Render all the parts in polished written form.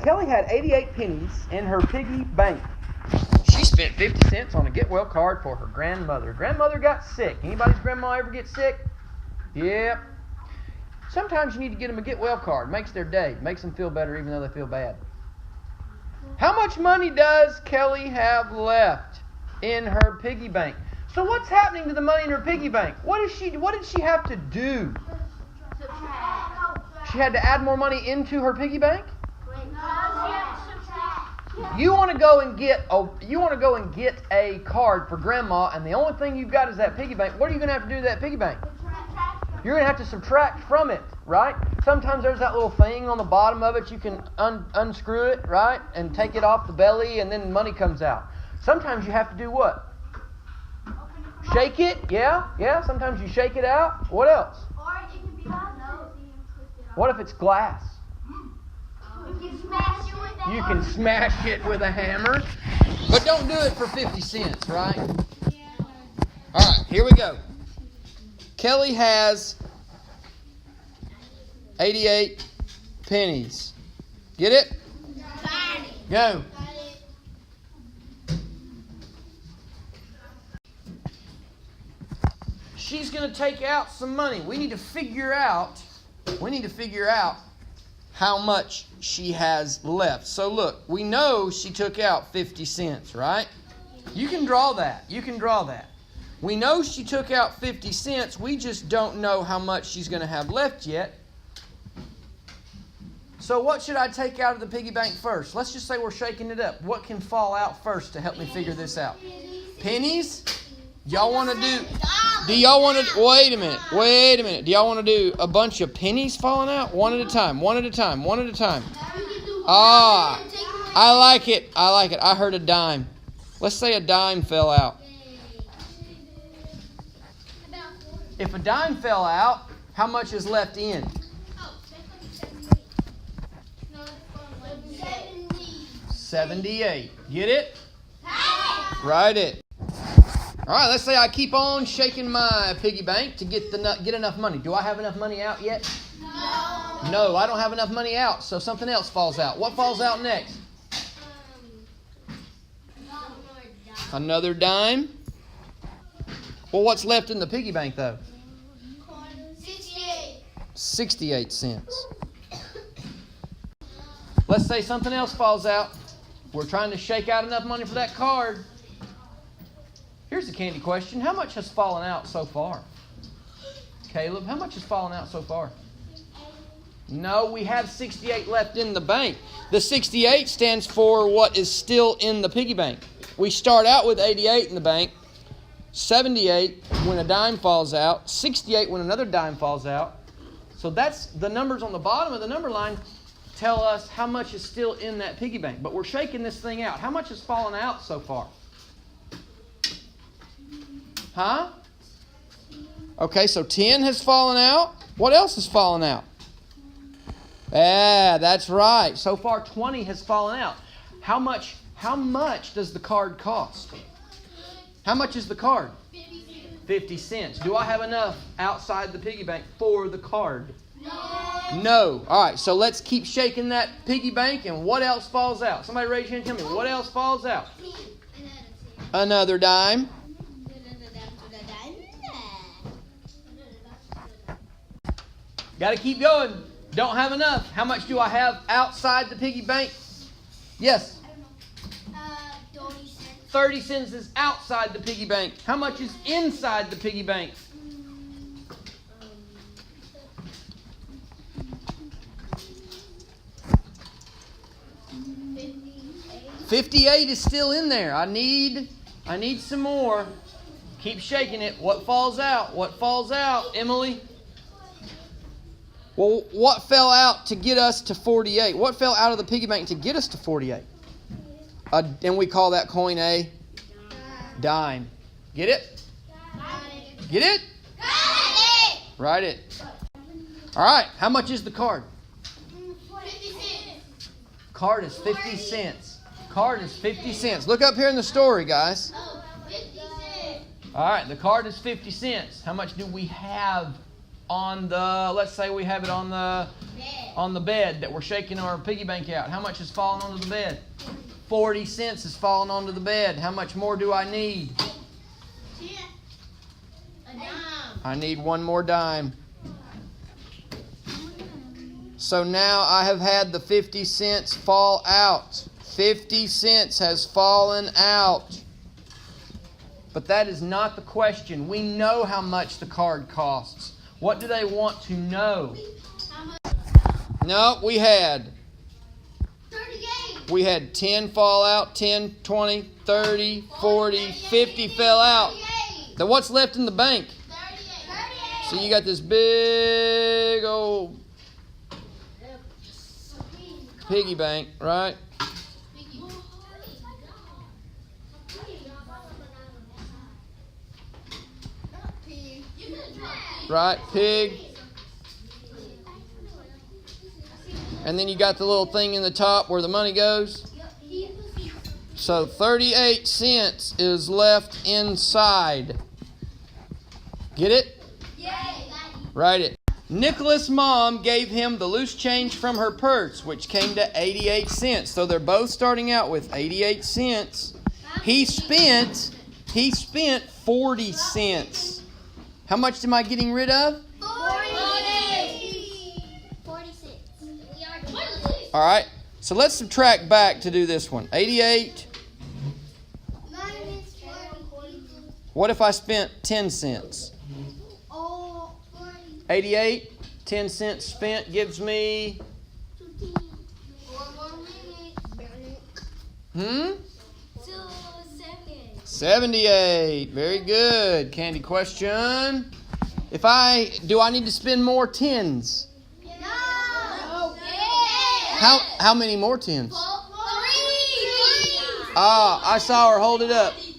Kelly had 88 pennies in her piggy bank. She spent 50 cents on a get well card for her grandmother. Grandmother got sick. Anybody's grandma ever get sick? Yep. Sometimes you need to get them a get well card. Makes their day. Makes them feel better even though they feel bad. How much money does Kelly have left in her piggy bank? So what's happening to the money in her piggy bank? What did she have to do? She had to add more money into her piggy bank? You want to go and get a card for grandma, and the only thing you've got is that piggy bank. What are you going to have to do to that piggy bank? You're going to have to subtract from it, right? Sometimes there's that little thing on the bottom of it. You can unscrew it, right, and take it off the belly, and then money comes out. Sometimes you have to do what? Shake it, yeah. Sometimes you shake it out. What else? Or it can be glass. What if it's glass? You can smash it with a hammer. You can smash it with a hammer, but don't do it for 50 cents, right? All right, here we go. Kelly has 88 pennies. Get it? Go. She's going to take out some money. We need to figure out how much she has left. So look, we know she took out 50 cents, right? You can draw that. We know she took out 50 cents. We just don't know how much she's going to have left yet. So what should I take out of the piggy bank first? Let's just say we're shaking it up. What can fall out first to help me figure this out? Pennies? Y'all want to do... Wait a minute. Do y'all want to do a bunch of pennies falling out? One at a time. I like it. I heard a dime. Let's say a dime fell out. If a dime fell out, how much is left in? 78. Get it? Write it. All right, let's say I keep on shaking my piggy bank to get enough money. Do I have enough money out yet? No, I don't have enough money out, so something else falls out. What falls out next? Another dime. Well, what's left in the piggy bank, though? 68 cents. Let's say something else falls out. We're trying to shake out enough money for that card. Here's the candy question. How much has fallen out so far? Caleb, how much has fallen out so far? No, we have 68 left in the bank. The 68 stands for what is still in the piggy bank. We start out with 88 in the bank, 78 when a dime falls out, 68 when another dime falls out. So that's the numbers on the bottom of the number line tell us how much is still in that piggy bank. But we're shaking this thing out. How much has fallen out so far? Huh? Okay, so 10 has fallen out. What else has fallen out? Yeah, that's right. So far 20 has fallen out. How much does the card cost? How much is the card? 50 cents. Do I have enough outside the piggy bank for the card? No. All right, so let's keep shaking that piggy bank, and what else falls out? Somebody raise your hand and tell me, what else falls out? Another dime. Got to keep going. Don't have enough. How much do I have outside the piggy bank? Yes. 30 cents is outside the piggy bank. How much is inside the piggy bank? 58 is still in there. I need some more. Keep shaking it. What falls out? What falls out, Emily? Well, what fell out to get us to 48? What fell out of the piggy bank to get us to 48? And we call that coin a dime. Get it? Get it? Got it. Write it. All right. How much is the card? 50 cents. Card is 50 cents. Card is 50 cents. Look up here in the story, guys. 50 cents. All right. The card is 50 cents. How much do we have on the, let's say we have it on the on the bed that we're shaking our piggy bank out? How much has fallen onto the bed? 40 cents has fallen onto the bed. How much more do I need? A dime. I need one more dime. So now I have had the 50 cents fall out. 50 cents has fallen out. But that is not the question. We know how much the card costs. What do they want to know? How much? No, we had 38. 10 fall out, 10, 20, 30, 40, 50 fell out. 38. Then what's left in the bank? 38. So you got this big old piggy bank, right? Right, pig. And then you got the little thing in the top where the money goes. So 38 cents is left inside. Get it? Write it. Nicholas' mom gave him the loose change from her purse, which came to 88 cents. So they're both starting out with 88 cents. He spent 40 cents. How much am I getting rid of? 46. All right. So let's subtract back to do this one. 88. Minus 40. What if I spent 10 cents? Oh, 88, 10 cents spent gives me, 40. 4 more minutes. 78. 78. Very good. Candy question. Do I need to spend more tens? No. How many more tens? 3. I saw her hold it up. 2.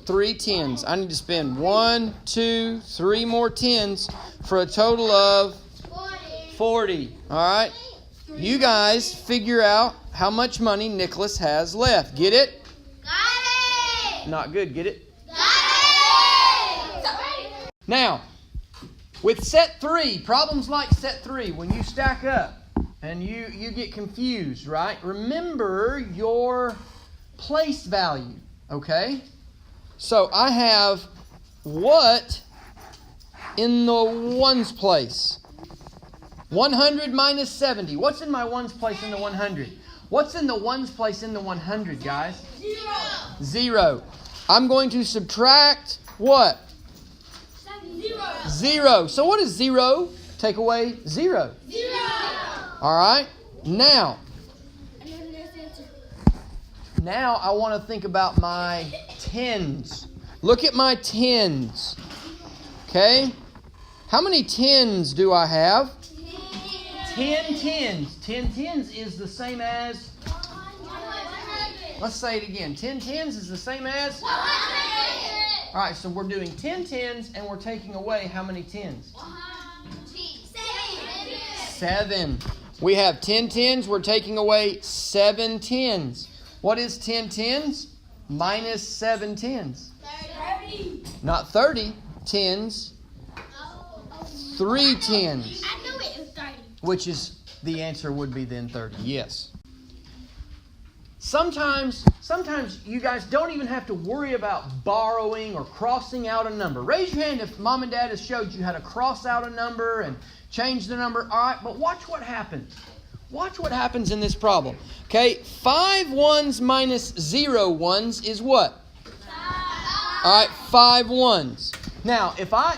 3 tens. I need to spend 1, 2, 3 more tens for a total of 40. All right. You guys figure out how much money Nicholas has left. Get it? Got it. Not good. Get it? Got it. Now, with set 3, problems like set 3, when you stack up and you get confused, right? Remember your place value, okay? So I have what in the ones place? 100 minus 70. What's in my ones place in the 100? What's in the ones place in the 100, guys? 0. I'm going to subtract what? 0. So what is 0? Take away 0. All right. Now I want to think about my tens. Look at my tens. Okay? How many tens do I have? 10 tens. 10 tens is the same as... Let's say it again. 10 tens is the same as... 100. All right, so we're doing 10 tens and we're taking away how many tens? 7. We have 10 tens. We're taking away 7 tens. What is 10 tens? Minus 7 tens. 30. Not 30 tens. 3 tens. I knew it was 30. Which is, the answer would be then 30. Yes. Sometimes you guys don't even have to worry about borrowing or crossing out a number. Raise your hand if mom and dad has showed you how to cross out a number and change the number. All right, but watch what happens. Watch what happens in this problem. Okay, 5 ones minus 0 ones is what? 5. All right, 5 ones. Now, if I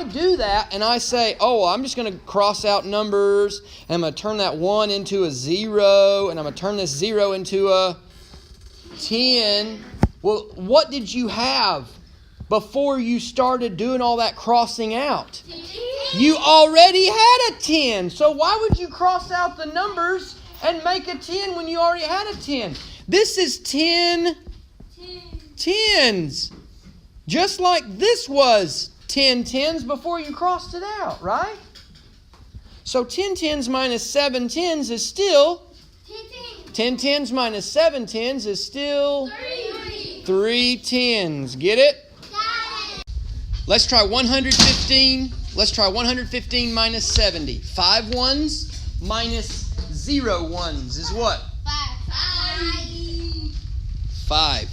do that and I say, oh, I'm just going to cross out numbers and I'm going to turn that 1 into a 0 and I'm going to turn this 0 into a 10. Well, what did you have before you started doing all that crossing out? You already had a 10. So why would you cross out the numbers and make a 10 when you already had a 10? This is 10 tens. Just like this was 10 tens before you crossed it out, right? So 10 tens minus 7 tens is still... 10 tens minus 7 tens is still... 3 tens. Get it? Got it. Let's try 115 let's try 115 minus 70. 5 ones minus 0 ones is what? 5.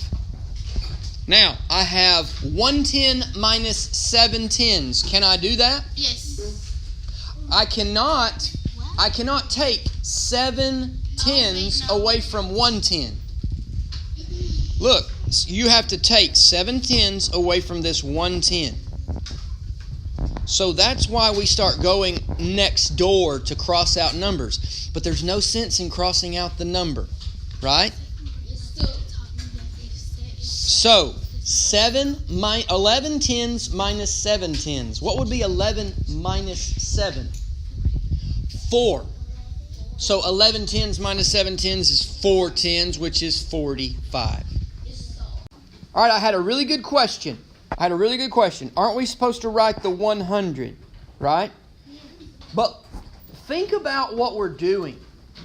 Now, I have 110 minus 7 tens. Can I do that? Yes. I cannot take 7 tens away from 1 10. Look, you have to take 7 tens away from this 1 10. So that's why we start going next door to cross out numbers. But there's no sense in crossing out the number, right? So, 11 tens minus 7 tens. What would be 11 minus 7? 4. So 11 tens minus 7 tens is 4 tens, which is 45. All right, I had a really good question. Aren't we supposed to write the 100, right? But think about what we're doing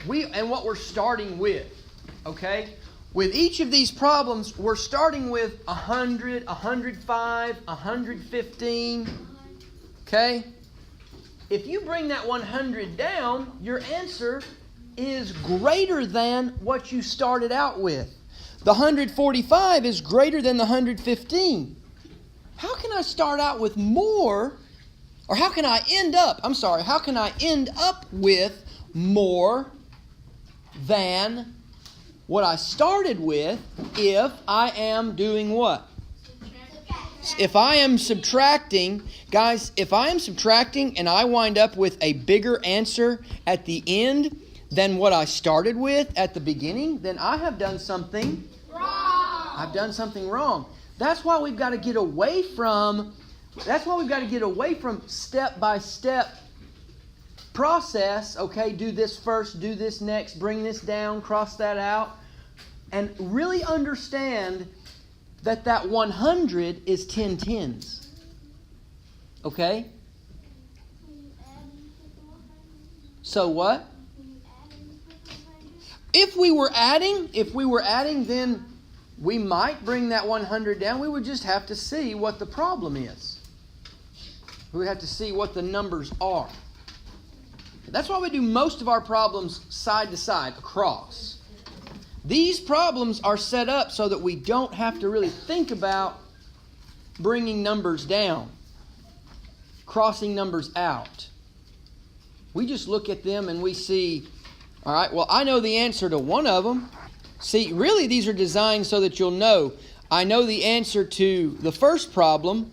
and what we're starting with, okay? With each of these problems, we're starting with 100, 105, 115, okay? If you bring that 100 down, your answer is greater than what you started out with. The 145 is greater than the 115. How can I start out with more, or how can I end up with more than what I started with if I am doing what? If I am subtracting, guys, if I am subtracting and I wind up with a bigger answer at the end than what I started with at the beginning, then I have done something wrong. I've done something wrong. That's why we've got to get away from step-by-step process. Okay, do this first, do this next, bring this down, cross that out, and really understand that 100 is 10 tens. Okay? So what? If we were adding, then we might bring that 100 down. We would just have to see what the problem is. We would have to see what the numbers are. That's why we do most of our problems side to side, across. These problems are set up so that we don't have to really think about bringing numbers down, crossing numbers out. We just look at them and we see, all right, well, I know the answer to one of them. See, really these are designed so that you'll know, I know the answer to the first problem.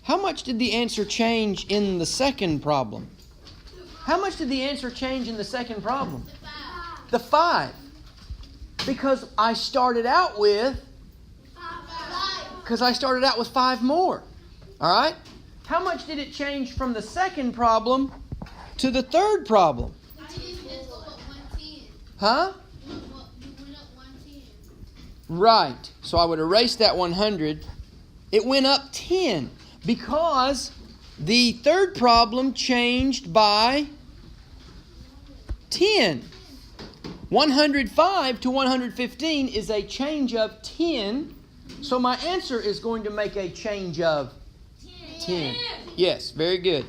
How much did the answer change in the second problem? How much did the answer change in the second problem? The 5. Because I started out with 5 more. All right? How much did it change from the second problem to the third problem? Huh? Right. So I would erase that 100. It went up 10 because the third problem changed by 10. 105 to 115 is a change of 10. So my answer is going to make a change of 10. Yes, very good.